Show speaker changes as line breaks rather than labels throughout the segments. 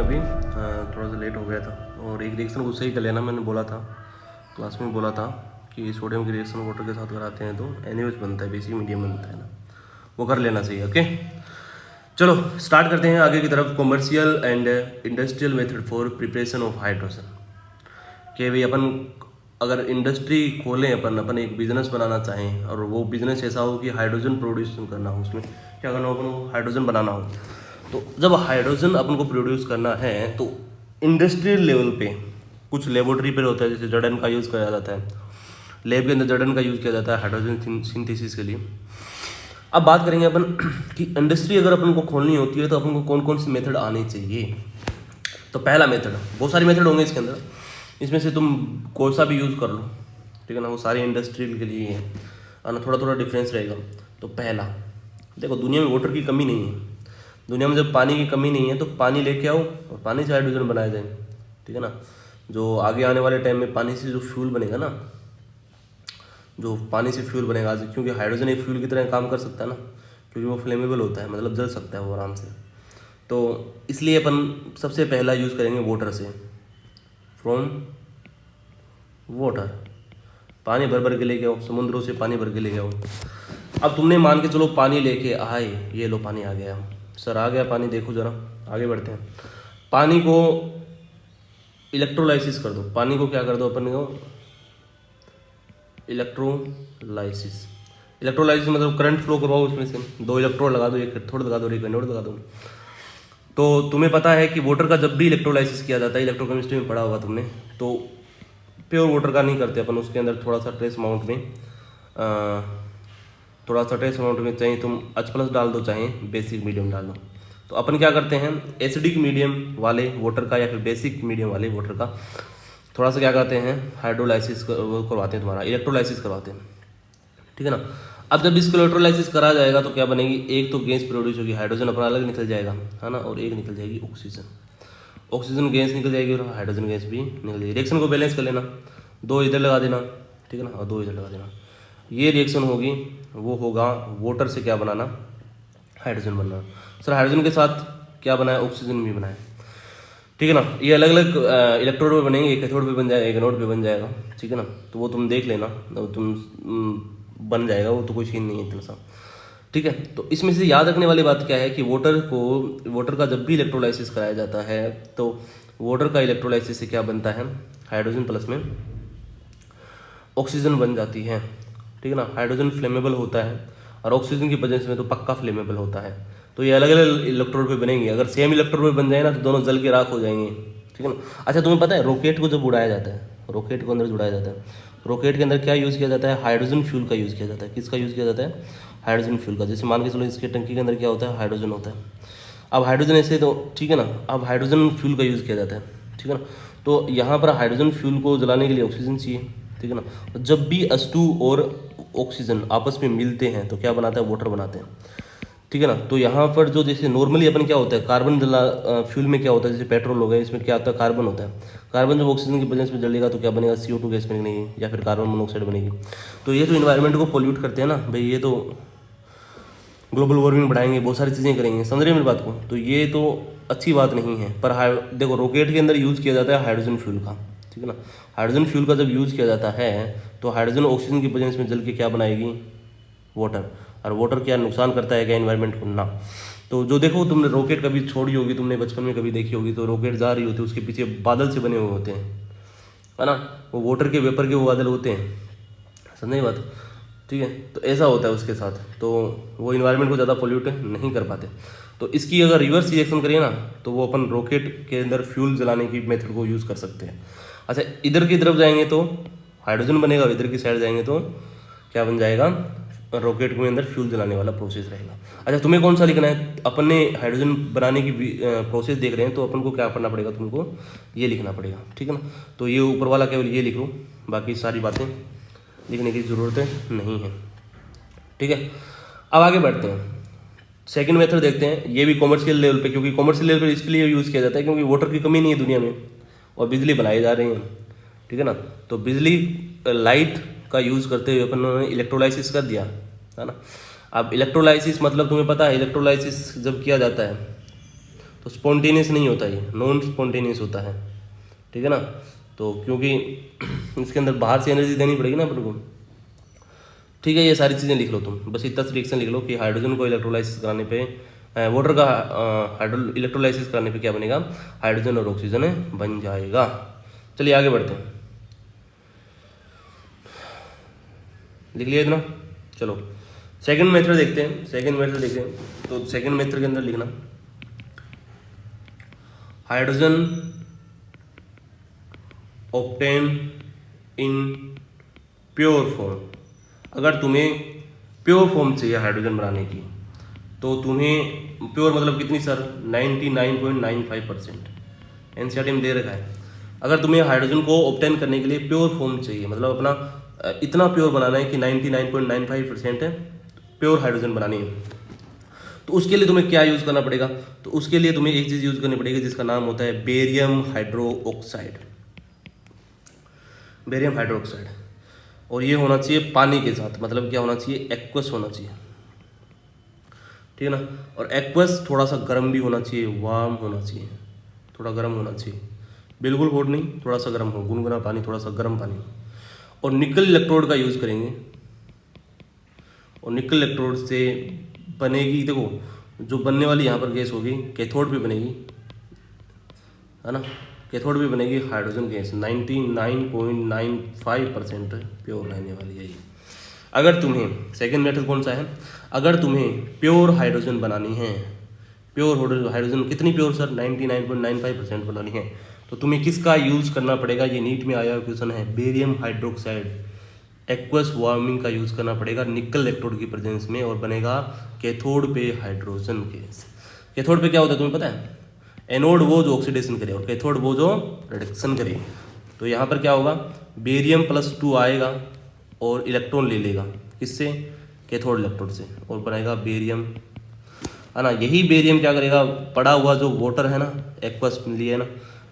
अभी थोड़ा सा लेट हो गया था और एक रिएक्शन उससे ही कर लेना, मैंने बोला था क्लास में, बोला था कि सोडियम की रिएक्शन वाटर के साथ कराते हैं तो एनएच बनता है, बेसिक मीडियम बनता है ना, वो कर लेना चाहिए। ओके चलो स्टार्ट करते हैं आगे की तरफ। Commercial and industrial method for preparation of hydrogen. कि भाई अपन अगर इंडस्ट्री खोलें, अपन एक बिजनेस बनाना चाहें और वो बिजनेस ऐसा हो कि हाइड्रोजन प्रोड्यूस करना हो, उसमें क्या करना हो, अपन को हाइड्रोजन बनाना हो। तो जब हाइड्रोजन अपन को प्रोड्यूस करना है तो इंडस्ट्रियल लेवल पे कुछ लेबोरेटरी पर होता है, जैसे जर्डन का यूज़ किया जाता है, लैब के अंदर जर्डन का यूज़ किया जाता है हाइड्रोजन सिंथेसिस के लिए। अब बात करेंगे अपन कि इंडस्ट्री अगर अपन को खोलनी होती है तो अपन को कौन कौन से मेथड आने चाहिए। तो पहला मेथड, बहुत सारे मेथड होंगे इसके अंदर, इसमें से तुम कोई सा भी यूज़ कर लो, ठीक है ना, वो सारे इंडस्ट्रियल के लिए है ना, थोड़ा थोड़ा डिफरेंस रहेगा। तो पहला देखो, दुनिया में वाटर की कमी नहीं है, दुनिया में जब पानी की कमी नहीं है तो पानी लेके आओ और पानी से हाइड्रोजन बनाया जाए, ठीक है ना। जो आगे आने वाले टाइम में पानी से जो फ्यूल बनेगा ना, जो पानी से फ्यूल बनेगा आज, क्योंकि हाइड्रोजन एक फ्यूल की तरह काम कर सकता है ना, क्योंकि वो फ्लेमेबल होता है, मतलब जल सकता है वो आराम से। तो इसलिए अपन सबसे पहला यूज़ करेंगे वाटर से, फ्रॉम वाटर। पानी भर भर के लेके आओ, समुद्रों से पानी भर के लेके आओ। अब तुमने मान के चलो पानी लेके आए, ये लो पानी आ गया, सर आ गया पानी, देखो ज़रा आगे बढ़ते हैं। पानी को इलेक्ट्रोलाइसिस कर दो, पानी को क्या कर दो अपन को, इलेक्ट्रोलाइसिस। इलेक्ट्रोलाइसिस मतलब करंट फ्लो करवाओ, उसमें से 2 इलेक्ट्रोड लगा दो, एक कैथोड लगा दो, एक एनोड लगा दो। तो तुम्हें पता है कि वाटर का जब भी इलेक्ट्रोलाइसिस किया जाता है, इलेक्ट्रोकेमिस्ट्री में पढ़ा होगा तुमने, तो प्योर वाटर का नहीं करते अपन, उसके अंदर थोड़ा सा ट्रेस अमाउंट में चाहे तुम H+ डाल दो, चाहे बेसिक मीडियम डाल दो। तो अपन क्या करते हैं, एसिडिक मीडियम वाले वाटर का या फिर बेसिक मीडियम वाले वाटर का थोड़ा सा क्या करते हैं, हाइड्रोलाइसिस करवाते हैं, तुम्हारा इलेक्ट्रोलाइसिस करवाते हैं, ठीक है ना। अब जब इसको इलेक्ट्रोलाइसिस करा जाएगा तो क्या बनेगी, एक तो गैस प्रोड्यूस होगी, हाइड्रोजन अपना अलग निकल जाएगा, है ना, और एक निकल जाएगी ऑक्सीजन गैस निकल जाएगी और हाइड्रोजन गैस भी निकल जाएगी। रिएक्शन को बैलेंस कर लेना, 2 इधर लगा देना, ठीक है ना, और 2 इधर लगा देना। ये रिएक्शन होगी, वो होगा वाटर से क्या बनाना, हाइड्रोजन बनना। सर हाइड्रोजन के साथ क्या बनाया, ऑक्सीजन भी बनाया, ठीक है ना। ये अलग अलग इलेक्ट्रोड पे बनेंगे, एक कैथोड पे बन जाएगा, एक एनोड पे बन जाएगा, ठीक है ना। तो वो तुम देख लेना, तो तुम बन जाएगा वो, तो कोई सीन नहीं है इतना सा, ठीक है। तो इसमें से याद रखने वाली बात क्या है कि वाटर का जब भी इलेक्ट्रोलाइसिस कराया जाता है तो वाटर का इलेक्ट्रोलाइसिस से क्या बनता है, हाइड्रोजन प्लस में ऑक्सीजन बन जाती है, ठीक है ना। हाइड्रोजन फ्लेमेबल होता है और ऑक्सीजन की वजह से तो पक्का फ्लेमेबल होता है। तो ये अलग अलग इलेक्ट्रोड पे बनेंगे, अगर सेम इलेक्ट्रोड पे बन जाए ना तो दोनों जल के राख हो जाएंगे, ठीक है ना। अच्छा तुम्हें पता है रॉकेट को जब उड़ाया जाता है, रॉकेट को अंदर जुड़ाया जाता है, रॉकेट के अंदर क्या यूज़ किया जाता है, हाइड्रोजन फ्यूल का यूज़ किया जाता है। किसका यूज़ किया जाता है, हाइड्रोजन फ्यूल का। जैसे मान के चलो इसके टंकी के अंदर क्या होता है, हाइड्रोजन होता है। अब हाइड्रोजन ऐसे तो ठीक है ना, अब हाइड्रोजन फ्यूल का यूज़ किया जाता है, ठीक है ना। तो यहाँ पर हाइड्रोजन फ्यूल को जलाने के लिए ऑक्सीजन चाहिए, ठीक है ना। जब भी H2 और ऑक्सीजन आपस में मिलते हैं तो क्या बनाता है, वाटर बनाते हैं, ठीक है ना। तो यहाँ पर जो जैसे नॉर्मली अपन क्या होता है, कार्बन फ्यूल में क्या होता है, जैसे पेट्रोल हो गया, इसमें क्या होता है, कार्बन होता है। कार्बन जब ऑक्सीजन की वजह से जलेगा तो क्या बनेगा, CO2 गैस बनेगी या फिर कार्बन मोनोऑक्साइड बनेगी। तो ये तो इन्वायरमेंट को पोल्यूट करते हैं ना भाई, ये तो ग्लोबल वार्मिंग बढ़ाएंगे, बहुत सारी चीज़ें करेंगे, समझ रहे हैं मेरी बात को। तो ये तो अच्छी बात नहीं है। पर देखो रॉकेट के अंदर यूज़ किया जाता है हाइड्रोजन फ्यूल का, ठीक है ना। हाइड्रोजन फ्यूल का जब यूज़ किया जाता है तो हाइड्रोजन ऑक्सीजन की वजह से जल के क्या बनाएगी, वाटर। और वाटर क्या नुकसान करता है क्या एनवायरनमेंट को, ना। तो जो देखो तुमने रॉकेट कभी छोड़ी होगी, तुमने बचपन में कभी देखी होगी, तो रॉकेट जा रही होती है, उसके पीछे बादल से बने हुए होते हैं, है ना, वो वाटर के वेपर के वो बादल होते हैं, समझे बात, ठीक है। तो ऐसा होता है उसके साथ, तो वो इन्वायरमेंट को ज़्यादा पोल्यूट नहीं कर पाते। तो इसकी अगर रिवर्स रिएक्शन करिए ना तो वो अपन रॉकेट के अंदर फ्यूल जलाने की मेथड को यूज़ कर सकते हैं। अच्छा इधर की तरफ जाएंगे तो हाइड्रोजन बनेगा, इधर की साइड जाएंगे तो क्या बन जाएगा, रॉकेट के अंदर फ्यूल जलाने वाला प्रोसेस रहेगा। अच्छा तुम्हें कौन सा लिखना है, अपन ने हाइड्रोजन बनाने की प्रोसेस देख रहे हैं तो अपन को क्या करना पड़ेगा, तुमको ये लिखना पड़ेगा, ठीक है ना। तो ये ऊपर वाला केवल ये लिख लो, बाकी सारी बातें लिखने की ज़रूरत नहीं है, ठीक है। अब आगे बढ़ते हैं, सेकंड मेथड देखते हैं। ये भी कॉमर्शियल लेवल पे, क्योंकि कॉमर्शियल लेवल पे इसलिए यूज़ किया जाता है क्योंकि वाटर की कमी नहीं है दुनिया में और बिजली बनाई जा रही है, ठीक है ना। तो बिजली लाइट का यूज़ करते हुए अपन ने इलेक्ट्रोलाइसिस कर दिया, है ना। अब इलेक्ट्रोलाइसिस मतलब तुम्हें पता है, इलेक्ट्रोलाइसिस जब किया जाता है तो स्पॉन्टेनियस नहीं होता, ये नॉन स्पॉन्टेनियस होता है, ठीक है ना। तो क्योंकि इसके अंदर बाहर से एनर्जी देनी पड़ेगी ना अपन को, ठीक है। ये सारी चीज़ें लिख लो तुम, बस इतना रिएक्शन लिख लो कि हाइड्रोजन को इलेक्ट्रोलाइसिस कराने पे, वाटर का इलेक्ट्रोलाइसिस कराने पे क्या बनेगा, हाइड्रोजन और ऑक्सीजन बन जाएगा। चलिए आगे बढ़ते हैं, लिख लिया इतना। चलो सेकंड मेथड देखते हैं, सेकंड मेथड देखते हैं। तो सेकंड मेथड के अंदर लिखना hydrogen obtain in pure form. अगर तुम्हें प्योर फॉर्म चाहिए हाइड्रोजन बनाने की, तो तुम्हें प्योर मतलब कितनी सर, 99.95%, एनसीईआरटी में दे रखा है। अगर तुम्हें हाइड्रोजन को ऑब्टेन करने के लिए प्योर फॉर्म चाहिए, मतलब अपना इतना प्योर बनाना है कि 99.95% प्योर हाइड्रोजन बनानी है, तो उसके लिए तुम्हें क्या यूज़ करना पड़ेगा, तो उसके लिए तुम्हें एक चीज़ यूज़ करनी पड़ेगी जिसका नाम होता है बेरियम हाइड्रोक्साइड। बेरियम हाइड्रोक्साइड, और ये होना चाहिए पानी के साथ, मतलब क्या होना चाहिए, एक्वस होना चाहिए, ठीक है ना। और एक्वस थोड़ा सा गर्म भी होना चाहिए, वार्म होना चाहिए, थोड़ा गर्म होना चाहिए, बिल्कुल हॉट नहीं, थोड़ा सा गर्म हो, गुनगुना पानी, थोड़ा सा गर्म पानी। और निकल इलेक्ट्रोड का यूज़ करेंगे, और निकल इलेक्ट्रोड से बनेगी, देखो जो बनने वाली यहाँ पर गैस होगी कैथोड भी बनेगी, है ना, कैथोड भी बनेगी हाइड्रोजन गैस, 99.95% प्योर रहने वाली है ये। अगर तुम्हें सेकेंड मेथड कौन सा है, अगर तुम्हें प्योर हाइड्रोजन बनानी है, प्योर हाइड्रोजन कितनी प्योर सर, 99.95% बनानी है, तो तुम्हें किसका यूज़ करना पड़ेगा, ये नीट में आया क्वेश्चन है, बेरियम हाइड्रोक्साइड एक्वस वार्मिंग का यूज़ करना पड़ेगा निकल इलेक्ट्रोड की प्रेजेंस में, और बनेगा कैथोड पे हाइड्रोजन गैस। कैथोड पे क्या होता है तुम्हें पता है, एनोड वो जो ऑक्सीडेशन करे और कैथोड वो जो रिडक्शन करे। तो यहाँ पर क्या होगा, बेरियम +2 आएगा और इलेक्ट्रॉन ले लेगा, किससे, कैथोड इलेक्ट्रोड से, और बनाएगा बेरियम, है ना। यही बेरियम क्या करेगा, पड़ा हुआ जो वाटर है ना, एक्वस लिए है ना,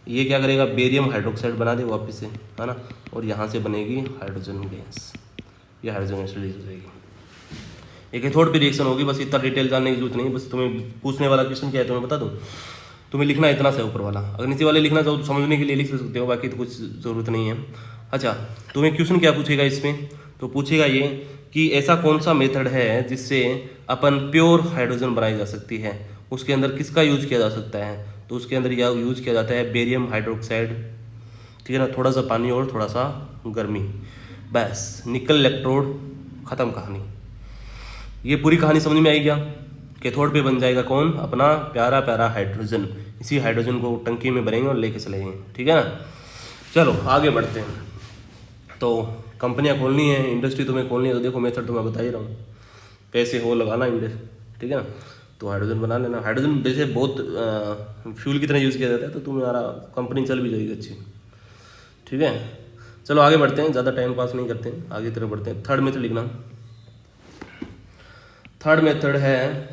ये क्या करेगा, बेरियम हाइड्रोक्साइड बना दे वापस से, है ना, और यहाँ से बनेगी हाइड्रोजन गैस, ये हाइड्रोजन गैस रिलीज हो जाएगी। एक कैथोड पे रिएक्शन होगी, बस इतना डिटेल जानने की जरूरत नहीं है। बस तुम्हें पूछने वाला क्वेश्चन क्या है तुम्हें बता दूँ, तुम्हें लिखना इतना से ऊपर वाला, अगर नीचे वाले लिखना चाहो तो समझने के लिए लिख सकते हो, बाकी तो कुछ ज़रूरत नहीं है। अच्छा, तुम्हें क्वेश्चन क्या पूछेगा इसमें, तो पूछेगा ये कि ऐसा कौन सा मेथड है जिससे अपन प्योर हाइड्रोजन बनाई जा सकती है, उसके अंदर किसका यूज़ किया जा सकता है, तो उसके अंदर यह यूज़ किया जाता है बेरियम हाइड्रोक्साइड, ठीक है ना, थोड़ा सा पानी और थोड़ा सा गर्मी, बस निकल इलेक्ट्रोड, ख़त्म कहानी। ये पूरी कहानी समझ में आई क्या, कैथोड पे बन जाएगा कौन, अपना प्यारा प्यारा हाइड्रोजन, इसी हाइड्रोजन को टंकी में भरेंगे और लेके चले जाएंगे, ठीक है ना। चलो आगे बढ़ते हैं। तो कंपनियां खोलनी है, इंडस्ट्री तुम्हें खोलनी है, तो देखो मेथड तो मैं बता ही रहा हूँ, पैसे हो लगाना इंडस्ट्री, ठीक है ना, तो हाइड्रोजन बना लेना। हाइड्रोजन वैसे बहुत फ्यूल की तरह यूज़ किया जाता है, तो तुम्हारा कंपनी चल भी जाएगी अच्छी, ठीक है। चलो आगे बढ़ते हैं, ज़्यादा टाइम पास नहीं करते हैं, आगे तरफ बढ़ते हैं। थर्ड मेथड लिखना, थर्ड मेथड है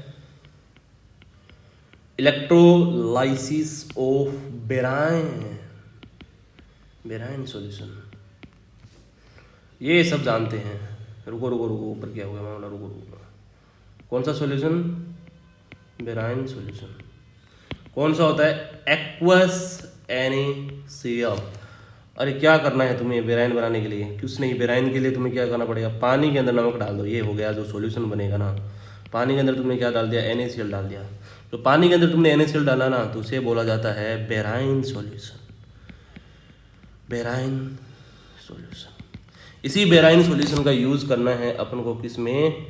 इलेक्ट्रोलाइसिस ऑफ बेराइन सॉल्यूशन। ये सब जानते हैं, रुको रुको रुको, ऊपर क्या हुआ मामला, रुको रुको, कौन सा सॉल्यूशन, बेराइन सॉल्यूशन कौन सा होता है, एक्वस NaCl। अरे क्या करना है तुम्हें बेराइन बनाने के लिए, कुछ नहीं, बेराइन के लिए तुम्हें क्या करना पड़ेगा, पानी के अंदर नमक डाल दो, ये हो गया जो सॉल्यूशन बनेगा ना। पानी के अंदर तुमने क्या डाल दिया, NaCl डाल दिया, तो पानी के अंदर तुमने NaCl डाला ना, तो उसे बोला जाता है बेराइन सॉल्यूशन, बेराइन सॉल्यूशन। इसी बेराइन सॉल्यूशन का यूज़ करना है अपन को किस में,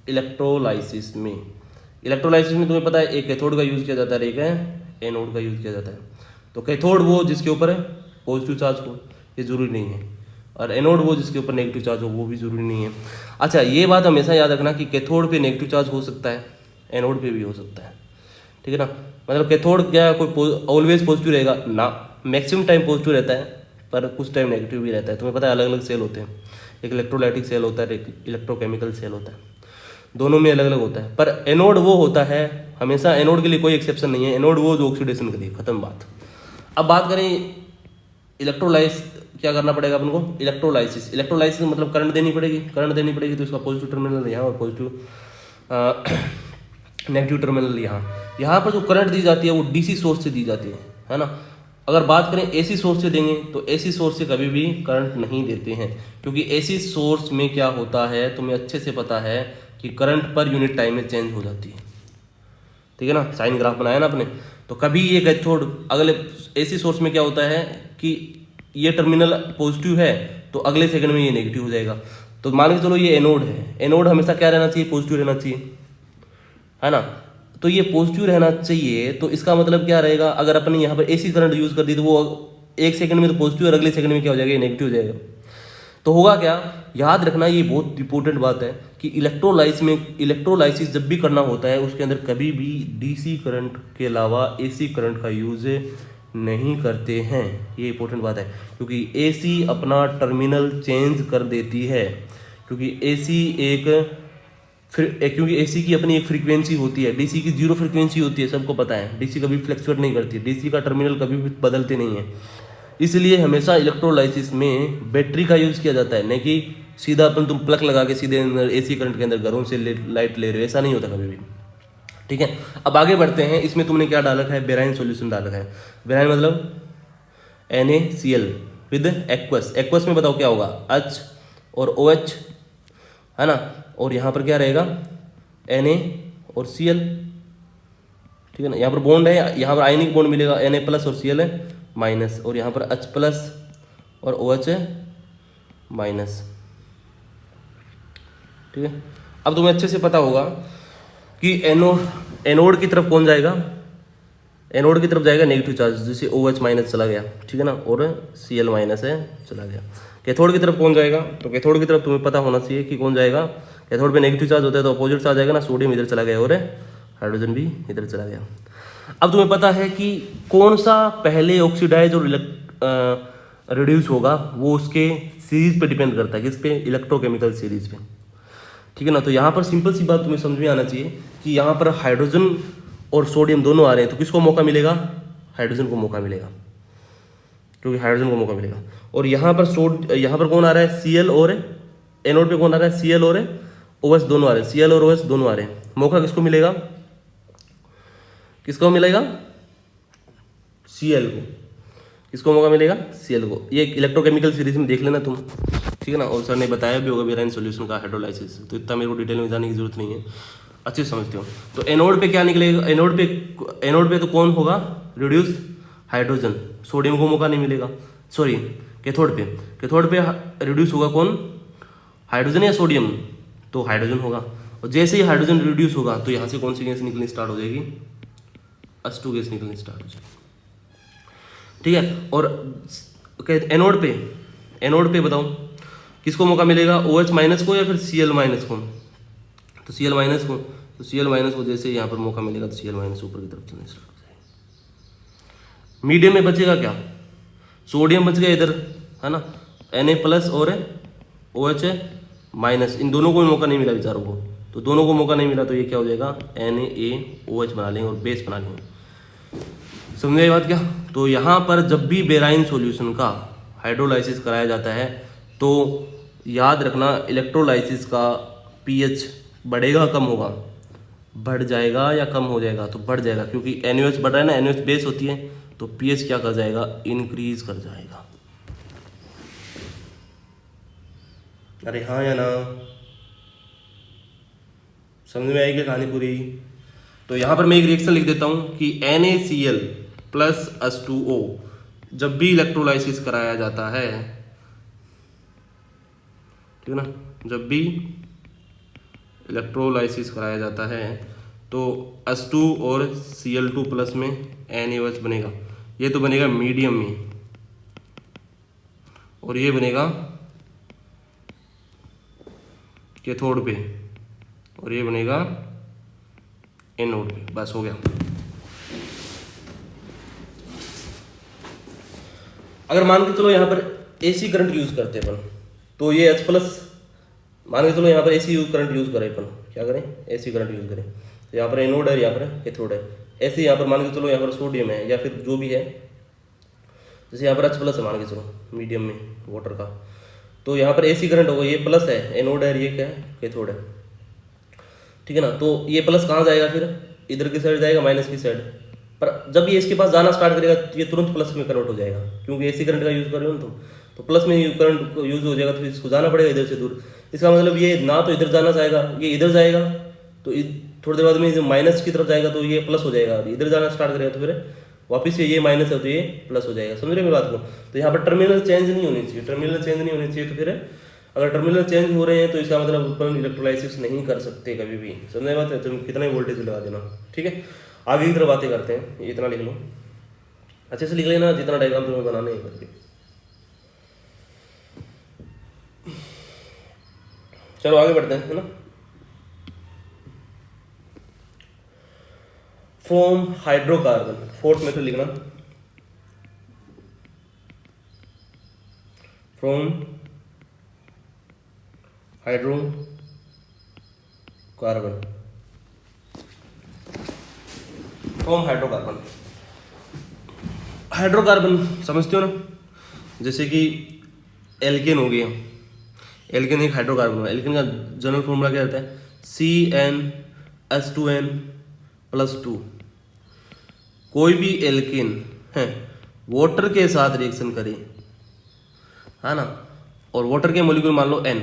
इलेक्ट्रोलाइसिस में। इलेक्ट्रोलाइसिस में तुम्हें पता है एक कैथोड का यूज़ किया जाता है, एक है एनोड का यूज़ किया जाता है। तो कैथोड वो जिसके ऊपर पॉजिटिव चार्ज हो, ये ज़रूरी नहीं है, और एनोड वो जिसके ऊपर नेगेटिव चार्ज हो, वो भी ज़रूरी नहीं है। अच्छा, ये बात हमेशा याद रखना कि कैथोड पे नेगेटिव चार्ज हो सकता है, एनोड पे भी हो सकता है, ठीक है ना। मतलब कैथोड क्या कोई ऑलवेज पॉजिटिव रहेगा ना, मैक्सिमम टाइम पॉजिटिव रहता है, पर कुछ टाइम नेगेटिव भी रहता है। तुम्हें पता है अलग अलग सेल होते हैं, एक इलेक्ट्रोलाइटिक सेल होता है, एक इलेक्ट्रोकेमिकल सेल होता है, दोनों में अलग अलग होता है। पर एनोड वो होता है हमेशा, एनोड के लिए कोई एक्सेप्शन नहीं है, एनोड वो जो ऑक्सीडेशन करिए, खत्म बात। अब बात करें इलेक्ट्रोलाइस, क्या करना पड़ेगा अपन को, इलेक्ट्रोलाइसिस। इलेक्ट्रोलाइसिस मतलब करंट देनी पड़ेगी, करंट देनी पड़ेगी, तो इसका पॉजिटिव टर्मिनल यहाँ और पॉजिटिव नेगेटिव टर्मिनल यहाँ पर जो करंट दी जाती है वो डीसी सोर्स से दी जाती है ना। अगर बात करें एसी सोर्स से देंगे तो एसी सोर्स से कभी भी करंट नहीं देते हैं, क्योंकि एसी सोर्स में क्या होता है तुम्हें अच्छे से पता है कि करंट पर यूनिट टाइम में चेंज हो जाती है, ठीक है ना। साइन ग्राफ बनाया ना आपने, तो कभी ये कैथोड अगले एसी सोर्स में क्या होता है कि ये टर्मिनल पॉजिटिव है तो अगले सेकंड में ये नेगेटिव हो जाएगा। तो मान के चलो ये एनोड है, एनोड हमेशा क्या रहना चाहिए, पॉजिटिव रहना चाहिए, है ना। तो ये पॉजिटिव रहना चाहिए, तो इसका मतलब क्या रहेगा, अगर अपने यहाँ पर एसी करंट यूज कर दी तो वो एक सेकंड में तो पॉजिटिव और अगले सेकंड में क्या हो जाएगा, ये नेगेटिव हो जाएगा। तो होगा क्या, याद रखना, ये बहुत इंपॉर्टेंट बात है कि इलेक्ट्रोलाइसिस जब भी करना होता है उसके अंदर कभी भी डीसी करंट के अलावा एसी करंट का यूज नहीं करते हैं। ये इंपॉर्टेंट बात है, क्योंकि एसी अपना टर्मिनल चेंज कर देती है, क्योंकि एसी की अपनी एक फ्रीक्वेंसी होती है, डीसी की जीरो फ्रीक्वेंसी होती है, सबको पता है। डीसी कभी फ्लक्चुएट नहीं करती, डीसी का टर्मिनल कभी भी बदलते नहीं है। इसलिए हमेशा इलेक्ट्रोलाइसिस में बैटरी का यूज़ किया जाता है, नहीं कि सीधा अपन तुम प्लग लगा के सीधे एसी करंट के अंदर घरों से लाइट ले रहे हो, ऐसा नहीं होता कभी भी, ठीक है। अब आगे बढ़ते हैं, इसमें तुमने क्या डाला है, बेराइन सॉल्यूशन डाला है। बेराइन मतलब NaCl विद एक्वस। एक्वस में बताओ क्या होगा, H और OH, है ना, और यहाँ पर क्या रहेगा Na और Cl, ठीक है ना। यहाँ पर बॉन्ड है, यहाँ पर आयनिक बॉन्ड मिलेगा, Na प्लस और Cl है माइनस, और यहाँ पर H प्लस और OH है माइनस, ठीक है। अब तुम्हें अच्छे से पता होगा कि एनोड की तरफ कौन जाएगा, एनोड की तरफ जाएगा नेगेटिव चार्ज, जैसे OH माइनस चला गया, ठीक है ना, और Cl माइनस है चला गया। कैथोड की तरफ कौन जाएगा, तो कैथोड की तरफ तुम्हें पता होना चाहिए कि कौन जाएगा। कैथोड पे नेगेटिव चार्ज होता है तो अपोजिट चार्ज आएगा ना, सोडियम इधर चला गया और हाइड्रोजन भी इधर चला गया। अब तुम्हें पता है कि कौन सा पहले ऑक्सीडाइज और रिड्यूस होगा, वो उसके सीरीज पे डिपेंड करता है, किस पे, इलेक्ट्रोकेमिकल सीरीज पे, ठीक है ना। तो यहाँ पर सिंपल सी बात तुम्हें समझ में आना चाहिए कि यहाँ पर हाइड्रोजन और सोडियम दोनों आ रहे हैं, तो किसको मौका मिलेगा, हाइड्रोजन को मौका मिलेगा, क्योंकि हाइड्रोजन को मौका मिलेगा। और यहाँ पर कौन आ रहा है, Cl और एनोड पे कौन आ रहा है, Cl और OH दोनों आ रहे हैं, Cl और OH दोनों आ रहे हैं। मौका किसको मिलेगा, किसको मिलेगा, Cl को। किसको मौका मिलेगा, Cl को। ये इलेक्ट्रोकेमिकल सीरीज में देख लेना तुम, ठीक है ना। और सर ने बताया भी होगा बेराइन सॉल्यूशन का हाइड्रोलाइसिस, तो इतना मेरे को डिटेल में जाने की जरूरत नहीं है, अच्छे से समझते हो। तो एनोड पे क्या निकलेगा, एनोड पे तो कौन होगा, रिड्यूस हाइड्रोजन, सोडियम को मौका नहीं मिलेगा। सॉरी, कैथोड पे रिड्यूस होगा कौन, हाइड्रोजन या सोडियम, तो हाइड्रोजन होगा। और जैसे ही हाइड्रोजन रिड्यूस होगा तो यहाँ से कौन सी गैस निकलनी स्टार्ट हो जाएगी, H2 गैस निकलनी स्टार्ट हो जाएगी, ठीक है। और एनोड पे बताओ किसको मौका मिलेगा, OH माइनस को या फिर Cl माइनस को, तो Cl माइनस को जैसे यहाँ पर मौका मिलेगा तो Cl माइनस ऊपर की तरफ चलने स्टार्ट हो जाएगा। मीडियम में बचेगा क्या, सोडियम बच गया इधर, है ना, Na प्लस और OH माइनस, इन दोनों को भी मौका नहीं मिला बेचारों को, तो दोनों को मौका नहीं मिला तो ये क्या हो जाएगा, NaOH बना लेंगे और बेस बना लेंगे। समझे ये बात क्या। तो यहाँ पर जब भी बेराइन सॉल्यूशन का हाइड्रोलाइसिस कराया जाता है तो याद रखना, इलेक्ट्रोलाइसिस का pH बढ़ेगा कम होगा, बढ़ जाएगा या कम हो जाएगा, तो बढ़ जाएगा, क्योंकि NaOH बढ़ रहा है ना, NaOH बेस होती है, तो pH क्या कर जाएगा, इंक्रीज कर जाएगा। अरे हाँ या ना, समझ में आएगी कहानी पूरी। तो यहाँ पर मैं एक रिएक्शन लिख देता हूँ कि NaCl प्लस H2O जब भी इलेक्ट्रोलाइसिस कराया जाता है, ठीक है ना, जब भी इलेक्ट्रोलाइसिस कराया जाता है तो H2 और Cl2 प्लस में NaOH बनेगा। ये तो बनेगा मीडियम में, और ये बनेगा कैथोड पे, और ये बनेगा एनोड पे। बस हो गया। अगर मान के चलो यहाँ पर AC करंट यूज करते हैं अपन, तो ये H प्लस, मान के चलो यहाँ पर AC करंट यूज करें अपन, क्या करें, AC करंट यूज करें, तो यहाँ पर एनोड है, यहाँ पर कैथोड है। ऐसे यहाँ पर मान के चलो यहाँ पर सोडियम है या फिर जो भी है, जैसे यहाँ पर H प्लस है मान के चलो मीडियम में वाटर का, तो यहाँ पर AC करंट होगा, ये प्लस है, एनोड है, ये क्या है, कैथोड है। ठीक है ना। तो ये प्लस कहाँ जाएगा, फिर इधर की साइड जाएगा, माइनस की साइड। पर जब ये इसके पास जाना स्टार्ट करेगा तो ये तुरंत प्लस में कन्वर्ट हो जाएगा, क्योंकि एसी करंट का यूज़ कर रहे हो ना तुम, तो प्लस में करंट यूज़ हो जाएगा, तो इसको जाना पड़ेगा इधर से दूर। इसका मतलब ये ना तो इधर जाना चाहेगा, ये इधर जाएगा, तो थोड़ी देर बाद में माइनस की तरफ जाएगा तो ये प्लस हो जाएगा, इधर जाना स्टार्ट करेगा तो फिर वापस से ये माइनस है तो ये प्लस हो जाएगा। समझ रहे मेरी बात को। तो यहाँ पर टर्मिनल चेंज नहीं होनी चाहिए, टर्मिनल चेंज नहीं होनी चाहिए। तो फिर अगर टर्मिनल चेंज हो रहे हैं तो इसका मतलब अपन इलेक्ट्रोलाइसिस नहीं कर सकते कभी भी। समझ बात है, तुम कितना ही वोल्टेज लगा देना, ठीक है। आगे की तरफ बातें करते हैं, ये इतना लिख लो, अच्छे से लिख लेना जितना डायग्राम तुम्हें बनाना है करके। चलो आगे बढ़ते हैं, है ना। फ्रॉम हाइड्रोकार्बन, फोर्थ मेथड लिखना, from hydrocarbon, from hydrocarbon. Hydrocarbon समझते हो ना, जैसे कि एल्केन हो गया, एल्केन एक हाइड्रोकार्बन है। एल्केन का जनरल फॉर्मूला क्या रहता है, CnH2n+2। कोई भी एल्केन है वाटर के साथ रिएक्शन करे, है ना, और वाटर के मॉलिक्यूल मान लो n,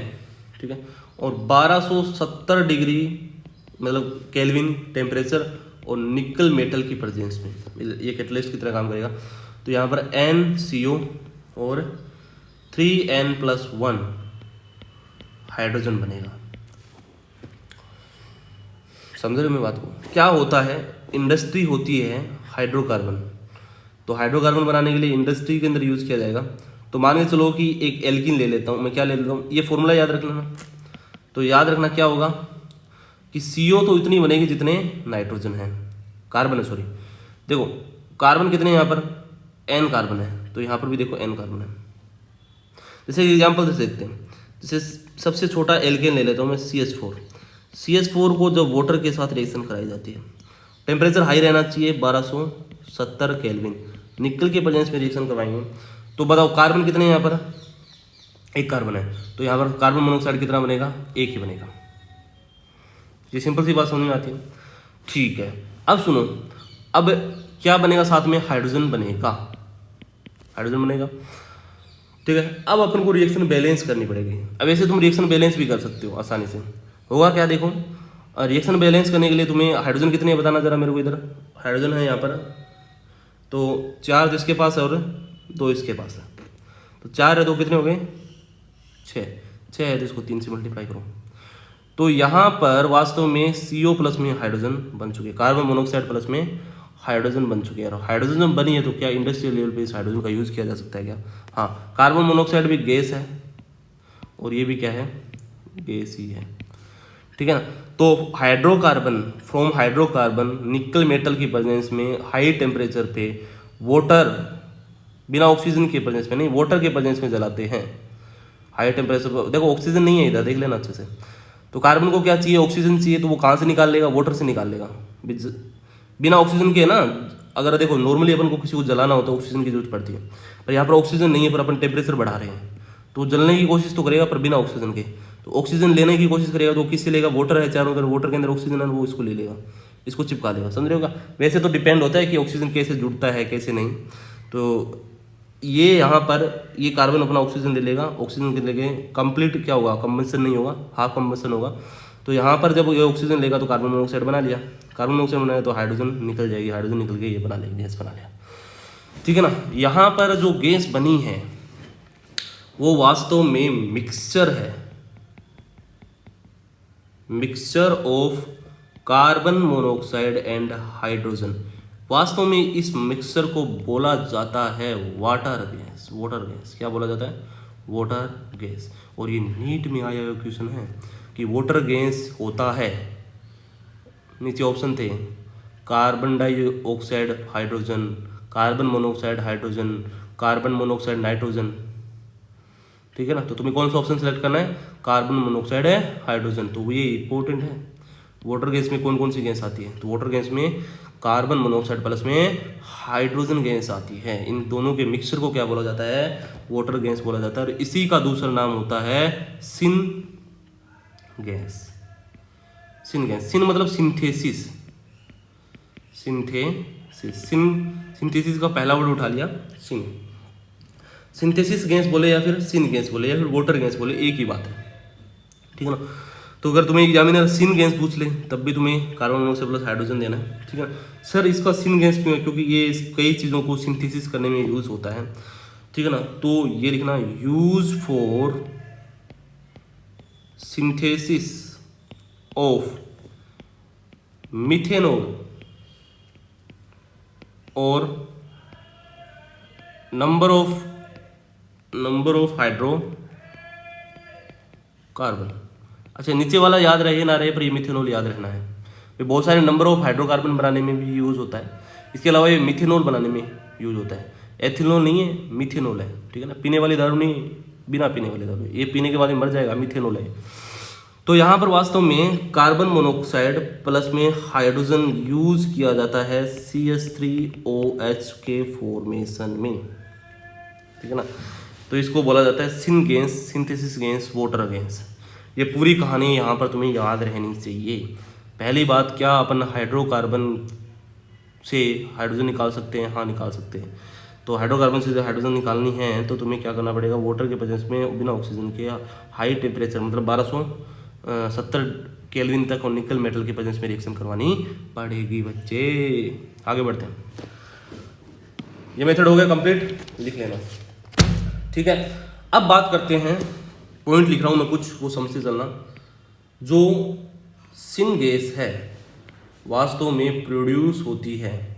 ठीक है, और 1270 डिग्री मतलब केल्विन टेम्परेचर और निकल मेटल की प्रेजेंस में ये कैटलिस्ट की तरह काम करेगा। तो यहाँ पर NCO और 3n+1 हाइड्रोजन बनेगा। समझ रहे हो मेरी बात को। क्या होता है, इंडस्ट्री होती है हाइड्रोकार्बन, तो हाइड्रोकार्बन बनाने के लिए इंडस्ट्री के अंदर यूज किया जाएगा। तो मान के चलो कि एक एल्किन ले लेता हूँ मैं, क्या ले लेता हूँ, ये फॉर्मूला याद रख लेना। तो याद रखना क्या होगा कि CO तो इतनी बनेगी जितने नाइट्रोजन है, कार्बन है, सॉरी। देखो कार्बन कितने यहाँ पर, N कार्बन है, तो यहाँ पर भी देखो N कार्बन है। जैसे एग्जाम्पल से देखते हैं, जैसे सबसे छोटा एल्केन ले लेता हूँ मैं, CH4 को जब वाटर के साथ रिएक्शन कराई जाती है, टेम्परेचर हाई रहना चाहिए 1270 केल्विन, निकल के प्रेजेंस में रिएक्शन करवाएंगे। तो बताओ कार्बन कितने हैं यहाँ पर, एक कार्बन है, तो यहाँ पर कार्बन मोनोऑक्साइड कितना बनेगा, एक ही बनेगा। ये सिंपल सी बात समझ में आती है, ठीक है। अब सुनो, अब क्या बनेगा साथ में, हाइड्रोजन बनेगा, हाइड्रोजन बनेगा, ठीक है। अब अपन को रिएक्शन बैलेंस करनी पड़ेगी। अब ऐसे तुम रिएक्शन बैलेंस भी कर सकते हो आसानी से। होगा क्या, देखो रिएक्शन बैलेंस करने के लिए तुम्हें हाइड्रोजन कितने हैं बताना जरा मेरे को। इधर हाइड्रोजन है यहाँ पर, तो 4 इसके पास है और 2 इसके पास है, तो 4 है 2 कितने हो गए, 6 है, तो इसको 3 से मल्टीप्लाई करो। तो यहाँ पर वास्तव में CO प्लस में हाइड्रोजन बन चुके हैं, कार्बन मोनोऑक्साइड प्लस में हाइड्रोजन बन चुके हैं। और हाइड्रोजन जब बनी है तो क्या इंडस्ट्रियल लेवल पे इस हाइड्रोजन का यूज़ किया जा सकता है क्या, हाँ। कार्बन मोनोऑक्साइड भी गैस है और ये भी क्या है, गैस ही है, ठीक है ना। तो hydrocarbon, from hydrocarbon nickel metal की प्रेजेंस में हाई टेम्परेचर पे वाटर, बिना ऑक्सीजन के प्रेजेंस में नहीं, वाटर के प्रेजेंस में जलाते हैं हाई टेम्परेचर पर। देखो ऑक्सीजन नहीं है इधर, देख लेना अच्छे से। तो कार्बन को क्या चाहिए, ऑक्सीजन चाहिए, तो वो कहाँ से निकाल लेगा, वाटर से निकाल लेगा। बिना ऑक्सीजन के ना, अगर देखो नॉर्मली अपन को किसी को जलाना होता है ऑक्सीजन की जरूरत पड़ती है, पर यहाँ पर ऑक्सीजन नहीं है, पर अपन टेम्परेचर बढ़ा रहे हैं, तो जलने की कोशिश तो करेगा पर बिना ऑक्सीजन के। तो ऑक्सीजन लेने की कोशिश करेगा तो किससे लेगा, वाटर है चारों तरफ, वाटर के अंदर ऑक्सीजन है, वो इसको ले लेगा, इसको चिपका देगा। समझ रहे होगा। वैसे तो डिपेंड होता है कि ऑक्सीजन कैसे जुड़ता है कैसे नहीं। तो ये यहाँ पर ये कार्बन अपना ऑक्सीजन ले लेगा, ऑक्सीजन के लेके कंप्लीट क्या होगा, कंबंशन नहीं होगा, हाफ कंबंशन होगा। तो यहाँ पर जब ये ऑक्सीजन लेगा तो कार्बन मोनोऑक्साइड बना लिया, कार्बन मोनोऑक्साइड बनाया तो हाइड्रोजन निकल जाएगी, हाइड्रोजन निकल के ये बना लेगी, गैस बना लिया, ठीक है ना। यहाँ पर जो गैस बनी है वो वास्तव में मिक्सचर है, mixture of carbon monoxide and hydrogen. वास्तव में इस मिक्सचर को बोला जाता है वाटर गैस, वाटर गैस। क्या बोला जाता है, वाटर गैस। और ये नीट में आया हुआ क्वेश्चन है कि वाटर गैस होता है, नीचे ऑप्शन थे carbon dioxide hydrogen, carbon monoxide hydrogen, carbon monoxide nitrogen, ठीक है ना। तो तुम्हें कौन सा ऑप्शन सेलेक्ट करना है, कार्बन मोनोऑक्साइड है हाइड्रोजन। तो ये इंपॉर्टेंट है, वाटर गैस में कौन कौन सी गैस आती है, तो वाटर गैस में कार्बन मोनोऑक्साइड प्लस में हाइड्रोजन गैस आती है। इन दोनों के मिक्सचर को क्या बोला जाता है, वाटर गैस बोला जाता है। और इसी का दूसरा नाम होता है सिन गैस, सिन गैस, सिन मतलब सिंथेसिस, सिंथेसिस का पहला वर्ड उठा लिया सिन। सिंथेसिस गैस बोले या फिर सिन गैस बोले या फिर वाटर गैस बोले, एक ही बात है, ठीक है ना। तो अगर तुम्हें एग्जामिनर सिन गैस पूछ ले तब भी तुम्हें कार्बन मोनोऑक्साइड प्लस हाइड्रोजन देना है, ठीक है। सर इसका सिन गैस क्यों है? क्योंकि ये कई चीज़ों को सिंथेसिस करने में यूज़ होता है, ठीक है ना। तो ये लिखना use for synthesis of methanol और नंबर ऑफ हाइड्रोकार्बन। अच्छा, नीचे वाला याद रहे ना रहे पर ये मिथेनॉल याद रहना है। ये बहुत सारे नंबर ऑफ हाइड्रोकार्बन बनाने में भी यूज़ होता है। इसके अलावा ये मिथेनॉल बनाने में यूज़ होता है। एथिनॉल नहीं है, मिथेनॉल है, ठीक है ना। पीने वाली दारू नहीं, बिना पीने वाली दारू, ये पीने के बाद ही मर जाएगा, मिथेनॉल है। तो यहाँ पर वास्तव में कार्बन मोनोऑक्साइड प्लस में हाइड्रोजन यूज किया जाता है CH3OH के फॉर्मेशन में, ठीक है ना। तो इसको बोला जाता है syn gas, synthesis gas, water gas. ये पूरी कहानी यहाँ पर तुम्हें याद रहनी चाहिए। पहली बात, क्या अपन हाइड्रोकार्बन से हाइड्रोजन निकाल सकते हैं? हाँ, निकाल सकते हैं। तो हाइड्रोकार्बन से जो हाइड्रोजन निकालनी है तो तुम्हें क्या करना पड़ेगा? वाटर के प्रेजेंस में बिना ऑक्सीजन के हाई टेम्परेचर मतलब 1270 केल्विन तक और निकल मेटल के प्रेजेंस में रिएक्शन करवानी पड़ेगी बच्चे। आगे बढ़ते हैं। ये मेथड हो गया कंप्लीट, लिख लेना, ठीक है। अब बात करते हैं, पॉइंट लिख रहा हूँ मैं कुछ, वो समझते चलना। जो सिन गैस है वास्तव में प्रोड्यूस होती है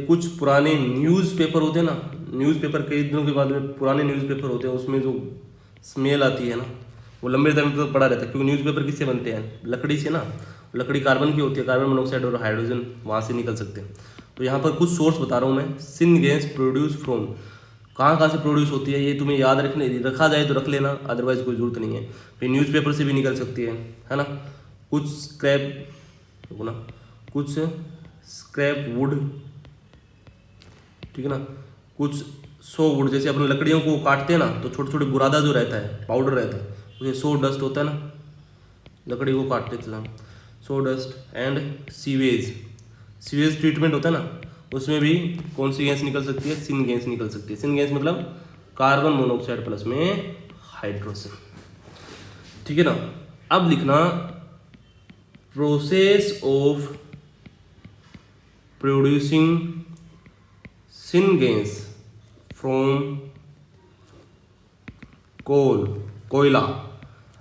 कुछ पुराने न्यूज़पेपर होते हैं ना, न्यूज़पेपर कई दिनों के बाद में पुराने न्यूज़पेपर होते हैं, उसमें जो स्मेल आती है ना वो लंबे टाइम तक पड़ा रहता है। क्योंकि न्यूज़पेपर किससे बनते हैं? लकड़ी से ना। लकड़ी कार्बन की होती है, कार्बन मोनोऑक्साइड और हाइड्रोजन वहाँ से निकल सकते हैं। तो यहाँ पर कुछ सोर्स बता रहा हूँ मैं। सिन गैस प्रोड्यूस फ्रॉम, कहाँ से प्रोड्यूस होती है ये तुम्हें याद रखा जाए तो रख लेना, अदरवाइज कोई ज़रूरत नहीं है। फिर न्यूज़पेपर से भी निकल सकती है ना। कुछ स्क्रैप वुड, ठीक है ना। कुछ सो वुड, जैसे अपने लकड़ियों को काटते हैं ना तो छोटे छोटे बुरादा जो रहता है, पाउडर रहता है, उसे सो डस्ट होता है ना, लकड़ी को काटते थे सो डस्ट। एंड सीवेज ट्रीटमेंट होता है ना, उसमें भी कौन सी गैस निकल सकती है? सिन गैस निकल सकती है। सिन गैस मतलब कार्बन मोनोऑक्साइड प्लस में हाइड्रोजन, ठीक है ना। अब लिखना process of producing syn gas from कोयला।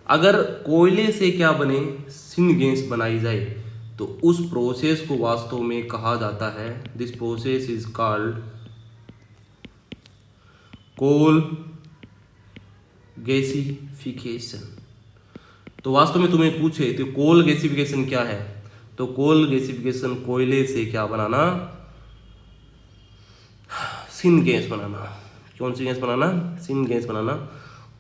अगर कोयले से क्या बने? सिन गैस बनाई जाए तो उस प्रोसेस को वास्तव में कहा जाता है, this process is called coal gasification. तो वास्तव में तुम्हें पूछे तो कोल गैसिफिकेशन क्या है? तो कोल गैसिफिकेशन कोयले से क्या बनाना? सिन गैस बनाना। कौन सी गैस बनाना? सिन गैस बनाना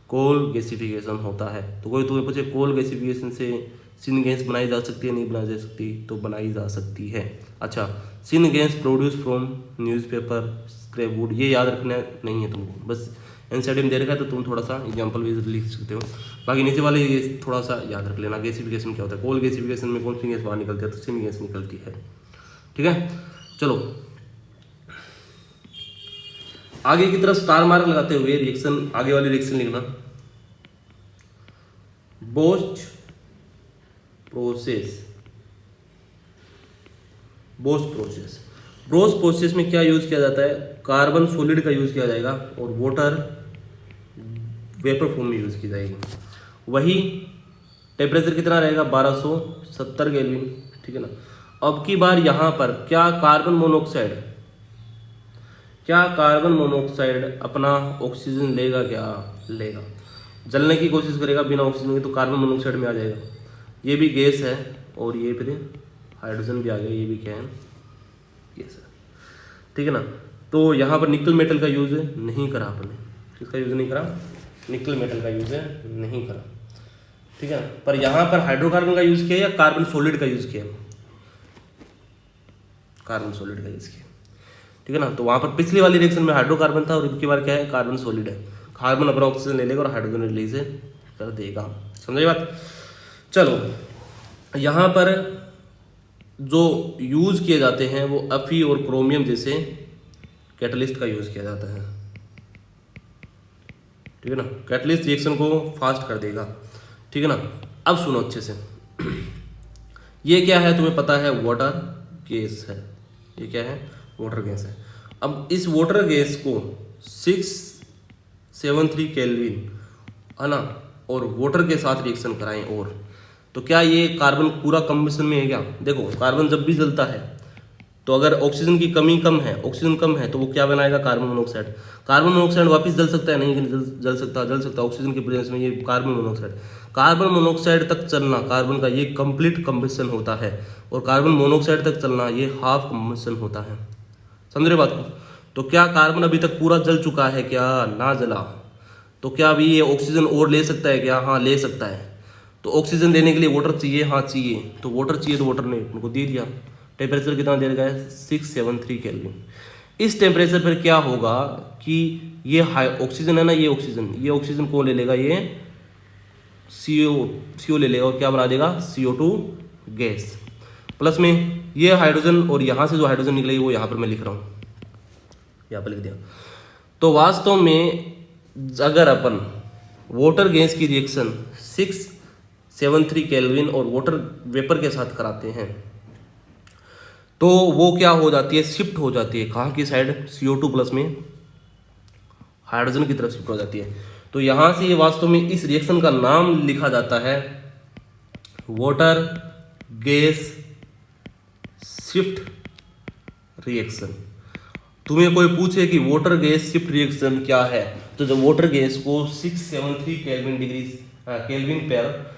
कोल गैसिफिकेशन होता है। तो कोई तुम्हें पूछे कोल गैसिफिकेशन से सिन गैस बनाई जा सकती है, नहीं बनाई जा सकती? तो बनाई जा सकती है। अच्छा, syn gas produce from newspaper, scrap would, ये याद रखना नहीं है तुमको, बस एनसीईआरटी में दे रखा है तो तुम थोड़ा सा एग्जाम्पल भी लिख सकते हो। बाकी नीचे वाले ये थोड़ा सा याद रख लेना। गैसिफिकेशन क्या होता है? कोल गैसिफिकेशन में कौन सी गैस बाहर निकलती है? तो सिन गैस निकलती है, ठीक है। चलो आगे की तरफ स्टार मार्क लगाते हुए रिएक्शन, आगे वाली रिएक्शन लिखना। बोस्ट प्रोसेस में क्या यूज किया जाता है? कार्बन सॉलिड का यूज किया जाएगा और वाटर वेपर फॉर्म में यूज की जाएगी। वही टेम्परेचर कितना रहेगा? 1270 केल्विन, ठीक है ना। अब की बार यहाँ पर क्या कार्बन मोनोऑक्साइड अपना ऑक्सीजन लेगा? क्या लेगा? जलने की कोशिश करेगा बिना ऑक्सीजन के, तो कार्बन मोनोऑक्साइड में आ जाएगा। ये भी गैस है और ये फिर हाइड्रोजन भी आ गया, ये भी क्या है? गैस है, ठीक है ना। तो यहाँ पर निकल मेटल का यूज नहीं करा आपने। किसका यूज नहीं करा? निकल मेटल का यूज नहीं करा, ठीक है ना। पर यहाँ पर हाइड्रोकार्बन का यूज किया या कार्बन सॉलिड का यूज किया? कार्बन सॉलिड का यूज किया, ठीक है ना। तो वहाँ पर पिछली वाली रिएक्शन में हाइड्रोकार्बन था और इनकी बार क्या है? कार्बन सॉलिड है। कार्बन अपना ऑक्सीजन ले लेगा और हाइड्रोजन रिलीज कर देगा। समझे बात? चलो यहाँ पर जो यूज़ किए जाते हैं वो Fe और क्रोमियम जैसे कैटलिस्ट का यूज़ किया जाता है, ठीक है ना। कैटलिस्ट रिएक्शन को फास्ट कर देगा, ठीक है ना। अब सुनो अच्छे से, ये क्या है तुम्हें पता है, वाटर गैस है। ये क्या है, वाटर गैस है। अब इस वाटर गैस को 673 केल्विन है ना, और वाटर के साथ रिएक्शन कराएं, और तो क्या ये कार्बन पूरा कम्बिशन में है क्या? देखो कार्बन जब भी जलता है तो अगर ऑक्सीजन की कमी कम है, ऑक्सीजन कम है, तो वो क्या बनाएगा, कार्बन मोनोऑक्साइड। कार्बन मोनोऑक्साइड वापस जल सकता है, नहीं जल सकता ऑक्सीजन की प्रेजेंस में, ये कार्बन मोनोऑक्साइड तक चलना कार्बन का ये कंप्लीट कम्बिशन होता है, और कार्बन मोनोऑक्साइड तक चलना ये हाफ कम्बिशन होता है। समझ रहे बात को? तो क्या कार्बन अभी तक पूरा जल चुका है क्या? ना जला। तो क्या अभी ये ऑक्सीजन और ले सकता है क्या? हाँ ले सकता है। तो ऑक्सीजन लेने के लिए वाटर चाहिए, हाँ चाहिए। तो वाटर चाहिए, तो वाटर ने उनको दे दिया। टेम्परेचर कितना दे रखा है, 673 केल्विन। इस टेम्परेचर पर क्या होगा कि ये हाई ऑक्सीजन है ना, ये ऑक्सीजन कौन ले लेगा, ये CO ले लेगा, और क्या बना देगा, CO2 गैस। प्लस में ये हाइड्रोजन, और यहाँ से जो हाइड्रोजन निकलेगी वो यहाँ पर मैं लिख रहा हूँ, यहाँ पर लिख दिया। तो वास्तव में अगर अपन वाटर गैस की रिएक्शन 673 केल्विन और वाटर वेपर के साथ कराते हैं तो वो क्या हो जाती है, शिफ्ट हो जाती है। कहाँ की साइड, CO2 प्लस में हाइड्रोजन की तरफ शिफ्ट हो जाती है। तो यहाँ से वास्तव में इस रिएक्शन का नाम लिखा जाता है वाटर गैस शिफ्ट रिएक्शन। तुम्हें कोई पूछे कि वाटर गैस शिफ्ट रिएक्शन क्या है, तो जब वाटर गैस को 673 केल्विन पर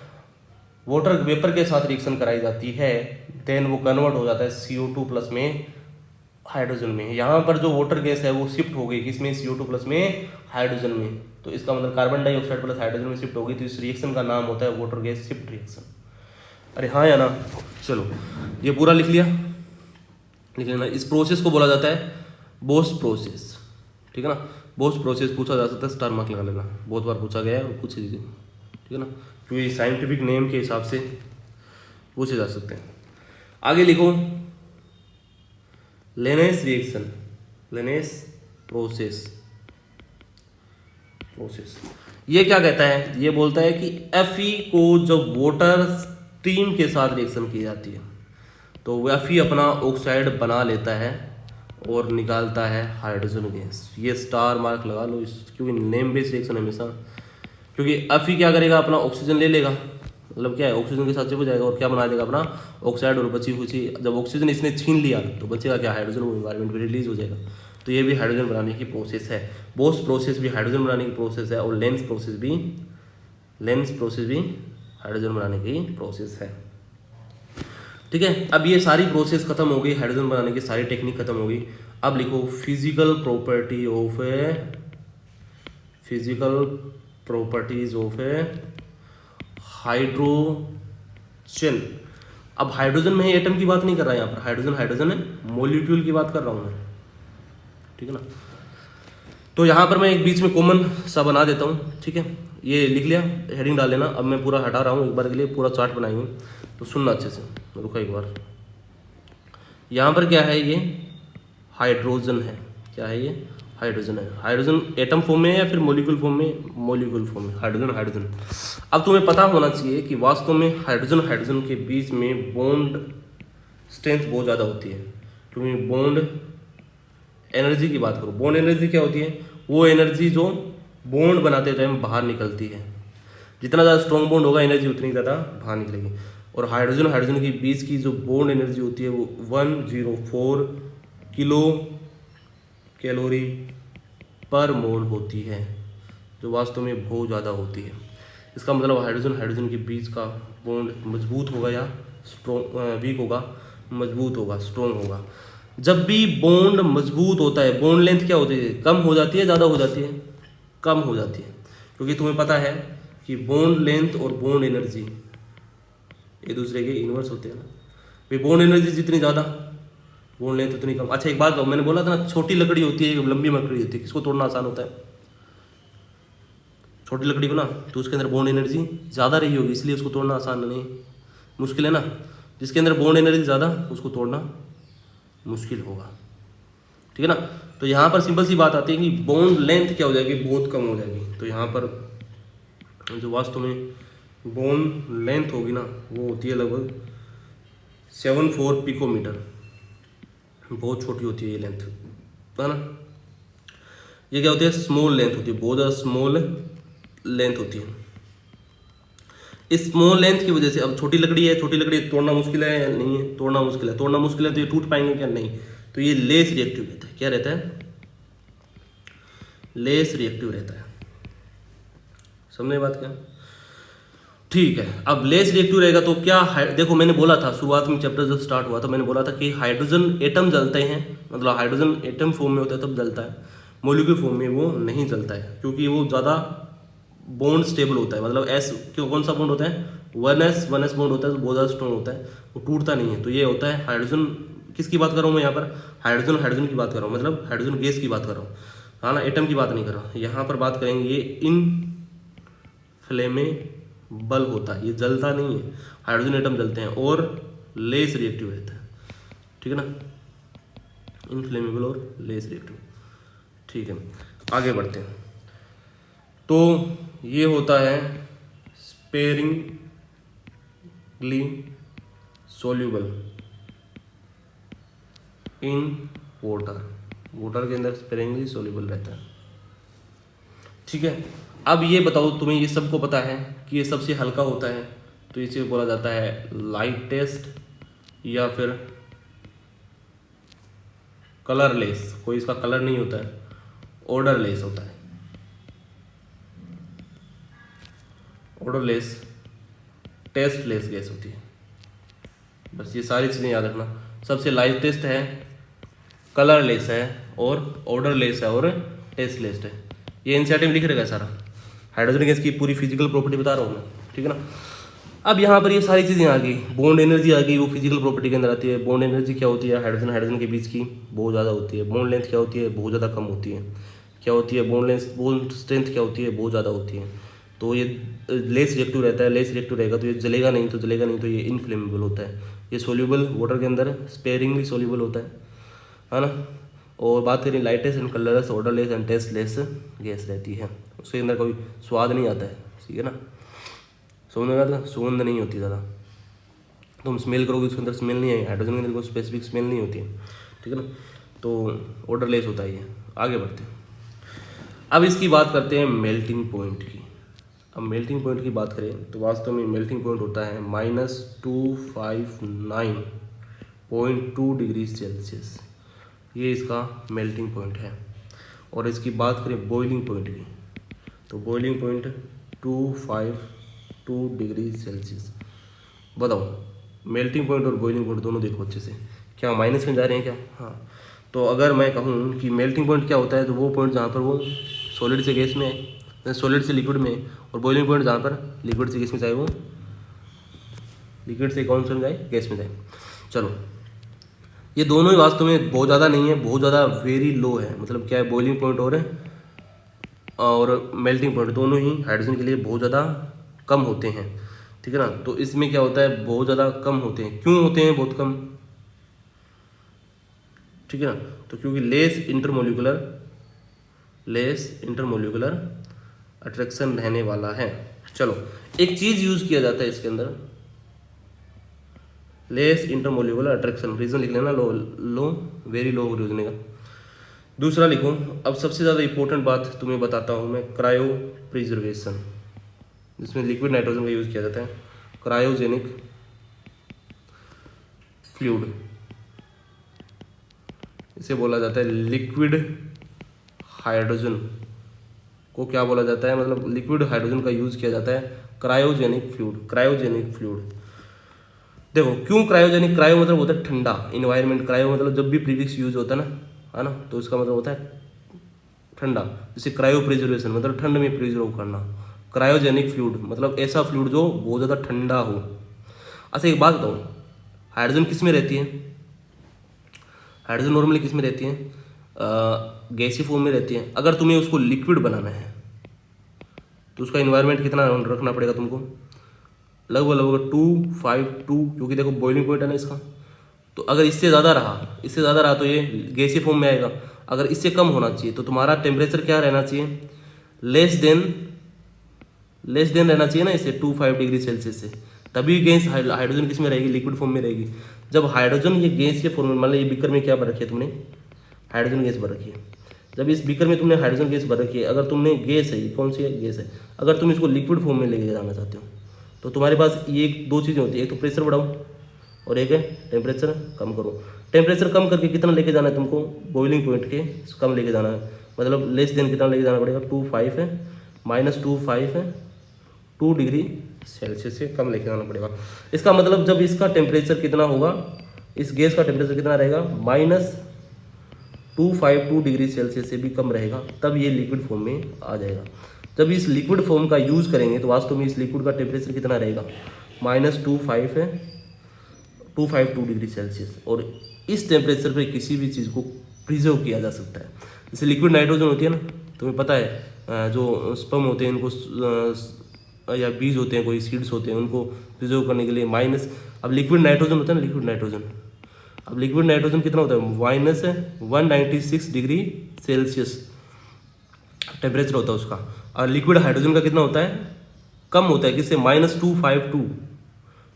वाटर वेपर के साथ रिएक्शन कराई जाती है, देन वो कन्वर्ट हो जाता है CO2 प्लस में हाइड्रोजन में। यहाँ पर जो वाटर गैस है वो शिफ्ट हो गई किसमें, CO2 प्लस में हाइड्रोजन में। तो इसका मतलब कार्बन डाइऑक्साइड प्लस हाइड्रोजन में शिफ्ट हो गई। तो इस रिएक्शन का नाम होता है वाटर गैस शिफ्ट रिएक्शन। अरे हाँ या ना? चलो ये पूरा लिख लेना। इस प्रोसेस को बोला जाता है बोस प्रोसेस, ठीक है ना। बोस प्रोसेस पूछा जा सकता है, स्टार मार्क लगा लेना, बहुत बार पूछा गया है और पूछ लीजिए, ठीक है ना, क्योंकि साइंटिफिक नेम के हिसाब से पूछे जा सकते हैं। आगे लिखो लेनेस रिएक्शन, लेनेस प्रोसेस। ये क्या कहता है, ये बोलता है कि Fe को जब वाटर स्टीम के साथ रिएक्शन की जाती है तो Fe अपना ऑक्साइड बना लेता है और निकालता है हाइड्रोजन गैस। ये स्टार मार्क लगा लो इस, क्योंकि नेम बेस्ड रिएक्शन हमेशा, क्योंकि Fe क्या करेगा, अपना ऑक्सीजन ले लेगा, मतलब क्या है, ऑक्सीजन के साथ चिपक जाएगा और क्या बना देगा, अपना ऑक्साइड, और बची हुई जब ऑक्सीजन इसने छीन लिया तो बचेगा क्या, हाइड्रोजन, वो इन्वायरमेंट में रिलीज हो जाएगा। तो ये भी हाइड्रोजन बनाने की प्रोसेस है। बोस प्रोसेस भी हाइड्रोजन बनाने की प्रोसेस है, और लेंस प्रोसेस भी हाइड्रोजन बनाने की प्रोसेस है, ठीक है। अब ये सारी प्रोसेस खत्म हो गई, हाइड्रोजन बनाने की सारी टेक्निक खत्म हो गई। अब लिखो physical properties of A hydrogen. अब हाइड्रोजन में एटम की बात नहीं कर रहा है यहाँ पर, हाइड्रोजन है, मॉलिक्यूल की बात कर रहा हूँ मैं, ठीक है ना। तो यहाँ पर मैं एक बीच में कॉमन सा बना देता हूँ, ठीक है। ये लिख लिया, हेडिंग डाल लेना। अब मैं पूरा हटा रहा हूँ, एक बार के लिए पूरा चार्ट बनाएंगे, तो सुनना अच्छे से, रुका एक बार। यहाँ पर क्या है, ये हाइड्रोजन है, क्या है ये, हाइड्रोजन है। हाइड्रोजन एटम फॉर्म में है या फिर मॉलिक्यूल फॉर्म में, मॉलिक्यूल फॉर्म में हाइड्रोजन। अब तुम्हें पता होना चाहिए कि वास्तव में हाइड्रोजन के बीच में बॉन्ड स्ट्रेंथ बहुत ज़्यादा होती है, क्योंकि बॉन्ड एनर्जी की बात करो, बॉन्ड एनर्जी क्या होती है, वो एनर्जी जो बॉन्ड बनाते टाइम बाहर निकलती है। जितना ज़्यादा स्ट्रॉन्ग बॉन्ड होगा एनर्जी उतनी ज़्यादा बाहर निकलेगी। और हाइड्रोजन के बीच की जो बॉन्ड एनर्जी होती है वो 104 किलो कैलोरी पर मोल होती है, जो वास्तव में बहुत ज़्यादा होती है। इसका मतलब हाइड्रोजन के बीच का बॉन्ड मजबूत होगा या वीक होगा, मजबूत होगा, स्ट्रॉन्ग होगा। जब भी बॉन्ड मजबूत होता है, बॉन्ड लेंथ क्या होती है, कम हो जाती है, ज़्यादा हो जाती है, कम हो जाती है, क्योंकि तुम्हें पता है कि बॉन्ड लेंथ और बॉन्ड एनर्जी एक दूसरे के इन्वर्स होते हैं ना। भाई बॉन्ड एनर्जी जितनी ज़्यादा, बॉन्ड लेंथ उतनी कम। अच्छा एक बात कहूँ, मैंने बोला था ना छोटी लकड़ी होती है, लंबी लकड़ी होती है, किसको तोड़ना आसान होता है, छोटी लकड़ी को ना, तो उसके अंदर बॉन्ड एनर्जी ज़्यादा रही होगी, इसलिए उसको तोड़ना आसान नहीं। मुश्किल है ना। जिसके अंदर बॉन्ड एनर्जी ज़्यादा उसको तोड़ना मुश्किल होगा, ठीक है ना। तो यहाँ पर सिंपल सी बात आती है कि बॉन्ड लेंथ क्या हो जाएगी, बहुत कम हो जाएगी। तो यहाँ पर जो वास्तव में बॉन्ड लेंथ होगी ना वो होती है लगभग 74 पिकोमीटर, बहुत छोटी होती है ये लेंथ, है ना। ये क्या होती है, स्मॉल लेंथ होती है, बहुत ज़्यादा स्मॉल लेंथ होती है। इस स्मॉल लेंथ की वजह से, अब छोटी लकड़ी है, छोटी लकड़ी तोड़ना मुश्किल है या नहीं है, तोड़ना मुश्किल है, तोड़ना मुश्किल है तो ये टूट पाएंगे क्या, नहीं। तो ये लेस रिएक्टिव रहता है, क्या रहता है, लेस रिएक्टिव रहता है। समझे बात क्या, ठीक है। अब लेस रिएक्टिव रहेगा तो क्या, देखो मैंने बोला था शुरुआत में चैप्टर जब स्टार्ट हुआ था मैंने बोला था कि हाइड्रोजन एटम जलते हैं, मतलब हाइड्रोजन एटम फॉर्म में होता है तब जलता है, मॉलिक्यूल फॉर्म में वो नहीं जलता है, क्योंकि वो ज़्यादा बॉन्ड स्टेबल होता है। मतलब एस क्यों, कौन सा बॉन्ड होता है, 1s बॉन्ड होता है, तो बहुत ज़्यादा स्ट्रॉन्ग होता है, वो टूटता नहीं है। तो ये होता है हाइड्रोजन, किसकी बात कर रहा हूँ मैं यहाँ पर, हाइड्रोजन की बात कर रहा हूँ, मतलब हाइड्रोजन गैस की बात कर रहा हूँ, हाँ ना, एटम की बात नहीं कर रहा। यहाँ पर बात करेंगे ये इनफ्लेमेबल होता है, ये जलता नहीं है, हाइड्रोजन एटम जलते हैं और लेस रिएक्टिव रहता है, ठीक है ना, इनफ्लेमेबल और लेस रिएक्टिव, ठीक है। आगे बढ़ते हैं। तो ये होता है sparingly soluble in water, water के अंदर स्पेरिंगली सोल्यूबल रहता है, ठीक है। अब ये बताओ, तुम्हें ये सबको पता है कि ये सबसे हल्का होता है, तो इसे बोला जाता है लाइटेस्ट या फिर कलरलेस, कोई इसका कलर नहीं होता है, ऑर्डरलेस होता है, ऑर्डरलेस, टेस्टलेस गैस होती है। बस ये सारी चीज़ें याद रखना, सबसे लाइटेस्ट है, कलरलेस है और ऑर्डरलेस है और टेस्टलेस है। ये एनसीईआरटी में लिख रहेगा सारा, हाइड्रोजन गैस की पूरी फिजिकल प्रॉपर्टी बता रहा हूँ मैं, ठीक है ना। अब यहाँ पर ये सारी चीज़ें आ गई, बॉन्ड एनर्जी आ गई, वो फिजिकल प्रॉपर्टी के अंदर आती है। बॉन्ड एनर्जी क्या होती है, हाइड्रोजन हाइड्रोजन के बीच की बहुत ज़्यादा होती है। बॉन्ड लेंथ क्या होती है, बहुत ज़्यादा कम होती है। क्या होती है बॉन्ड लेंथ, बॉन्ड स्ट्रेंथ क्या होती है, बहुत ज़्यादा होती है। तो ये लेस रिएक्टिव रहता है, लेस रिएक्टिव रहेगा तो ये जलेगा नहीं, तो ये इनफ्लेमेबल होता है। ये सोल्यूबल वाटर के अंदर स्पेरिंगली सोल्यूबल होता है ना। और बात करें lightest and colourless, odourless and tasteless gas रहती है, उसके अंदर कोई स्वाद नहीं आता है, ठीक है ना। सुगंध आता, सुगंध नहीं होती ज़्यादा, तुम स्मेल करोगे उसके अंदर स्मेल नहीं आएगी, हाइड्रोजन के अंदर कोई स्पेसिफिक स्मेल नहीं होती है, ठीक है ना। तो ऑर्डरलेस होता है ये। आगे बढ़ते हैं, अब इसकी बात करते हैं मेल्टिंग पॉइंट की। अब मेल्टिंग पॉइंट की बात करें तो वास्तव में मेल्टिंग पॉइंट होता है -259.2 डिग्री सेल्सियस, ये इसका मेल्टिंग पॉइंट है। और इसकी बात करें बॉइलिंग पॉइंट की, तो बॉइलिंग पॉइंट 252 डिग्री सेल्सियस। बताओ मेल्टिंग पॉइंट और बॉइलिंग पॉइंट दोनों देखो अच्छे से, क्या माइनस में जा रहे हैं क्या, हाँ। तो अगर मैं कहूँ कि मेल्टिंग पॉइंट क्या होता है, तो वो पॉइंट जहाँ पर वो सॉलिड से गैस में, सॉलिड से लिक्विड में, और बॉइलिंग पॉइंट जहाँ पर लिक्विड से गैस में जाए, वो लिक्विड से कौन सा में जाए, गैस में जाए। चलो ये दोनों ही वास्तव में बहुत ज़्यादा नहीं है, बहुत ज़्यादा वेरी लो है। मतलब क्या है, बॉइलिंग पॉइंट और मेल्टिंग पॉइंट दोनों ही हाइड्रोजन के लिए बहुत ज़्यादा कम होते हैं, ठीक है ना। तो इसमें क्या होता है, बहुत ज़्यादा कम होते हैं। क्यों होते हैं बहुत कम, ठीक है ना। तो क्योंकि लेस इंटरमोलिकुलर अट्रैक्शन रहने वाला है। चलो एक चीज़ यूज़ किया जाता है इसके अंदर, लेस इंटरमोलिकुलर अट्रैक्शन, रीजन लिख लेना, लो वेरी लो रीजन का। दूसरा लिखो, अब सबसे ज़्यादा इंपॉर्टेंट बात तुम्हें बताता हूँ मैं, क्रायो प्रिजर्वेशन, जिसमें लिक्विड नाइट्रोजन का यूज़ किया जाता है। क्रायोजेनिक फ्लूइड, इसे बोला जाता है लिक्विड हाइड्रोजन को क्या बोला जाता है, मतलब लिक्विड हाइड्रोजन का यूज़ किया जाता है क्रायोजेनिक फ्लूइड। देखो क्यों क्रायोजेनिक, क्रायो मतलब होता है ठंडा, इन्वायरमेंट, क्रायो मतलब जब भी प्रीफिक्स यूज होता है ना, तो इसका मतलब होता है ठंडा। जैसे क्रायो प्रिजर्वेशन मतलब ठंड में प्रिजर्व करना, क्रायोजेनिक फ्लूइड मतलब ऐसा फ्लूइड जो बहुत ज़्यादा ठंडा हो। अच्छा एक बात बताओ, हाइड्रोजन किस में रहती है, हाइड्रोजन नॉर्मली किस में रहती है, गैसीय फॉर्म में रहती है। अगर तुम्हें उसको लिक्विड बनाना है तो उसका इन्वायरमेंट कितना रखना पड़ेगा तुमको, लगभग लगभग 252, क्योंकि देखो बॉइलिंग पॉइंट है ना इसका। तो अगर इससे ज़्यादा रहा तो ये गैसीय फॉर्म में आएगा। अगर इससे कम होना चाहिए तो तुम्हारा टेम्परेचर क्या रहना चाहिए, लेस देन रहना चाहिए ना इससे, 25 डिग्री सेल्सियस से। तभी गैस हाइड्रोजन किस में रहेगी, लिक्विड फॉर्म में रहेगी। जब हाइड्रोजन ये गैस के फॉर्म में, मान लो ये बीकर में क्या भर रखी है तुमने, हाइड्रोजन गैस भर रखी है। जब इस बीकर में तुमने हाइड्रोजन गैस भर रखी है, अगर तुमने गैस है, कौन सी गैस है, अगर तुम इसको लिक्विड फॉर्म में लेके जाना चाहते हो तो तुम्हारे पास ये दो चीज़ें होती है, एक तो प्रेशर बढ़ाओ और एक है टेम्परेचर कम करो। टेम्परेचर कम करके कितना लेके जाना है तुमको, बॉइलिंग पॉइंट के कम लेके जाना है, मतलब लेस देन कितना लेके जाना पड़ेगा, 25 है, -25 है, 2 डिग्री सेल्सियस से कम लेके जाना पड़ेगा। इसका मतलब जब इसका टेम्परेचर कितना होगा, इस गैस का टेम्परेचर कितना रहेगा, -252 डिग्री सेल्सियस से भी कम रहेगा, तब ये लिक्विड फॉर्म में आ जाएगा। जब इस लिक्विड फॉर्म का यूज़ करेंगे तो वास्तव में इस लिक्विड का टेम्परेचर कितना रहेगा, -252 डिग्री सेल्सियस। और इस टेम्परेचर पे किसी भी चीज़ को प्रिजर्व किया जा सकता है। जैसे लिक्विड नाइट्रोजन होती है ना, तुम्हें पता है जो स्पर्म होते हैं इनको या बीज होते हैं, कोई सीड्स होते हैं, उनको प्रिजर्व करने के लिए अब लिक्विड नाइट्रोजन होता है ना, लिक्विड नाइट्रोजन कितना होता है, -196 डिग्री सेल्सियस टेम्परेचर होता है उसका। और लिक्विड हाइड्रोजन का कितना होता है, कम होता है, किससे, -252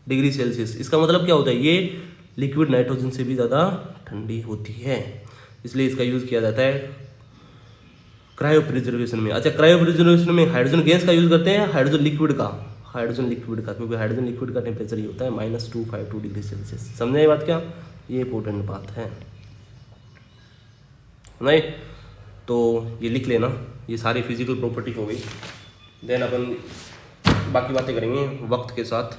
डिग्री सेल्सियस। इसका मतलब क्या होता है, ये लिक्विड नाइट्रोजन से भी ज़्यादा ठंडी होती है, इसलिए इसका यूज़ किया जाता है क्रायो प्रिजर्वेशन में। अच्छा, क्रायो प्रिजर्वेशन में हाइड्रोजन गैस का यूज़ करते हैं, हाइड्रोजन लिक्विड का, क्योंकि हाइड्रोजन लिक्विड का टेम्परेचर ही होता है -252 डिग्री सेल्सियस। समझे ये बात क्या, ये इंपॉर्टेंट बात है नहीं, तो ये लिख लेना, ये सारी फिजिकल प्रॉपर्टी हो गई। देन अपन बाकी बातें करेंगे वक्त के साथ,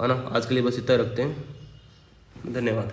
है ना। आज के लिए बस इतना रखते हैं, धन्यवाद।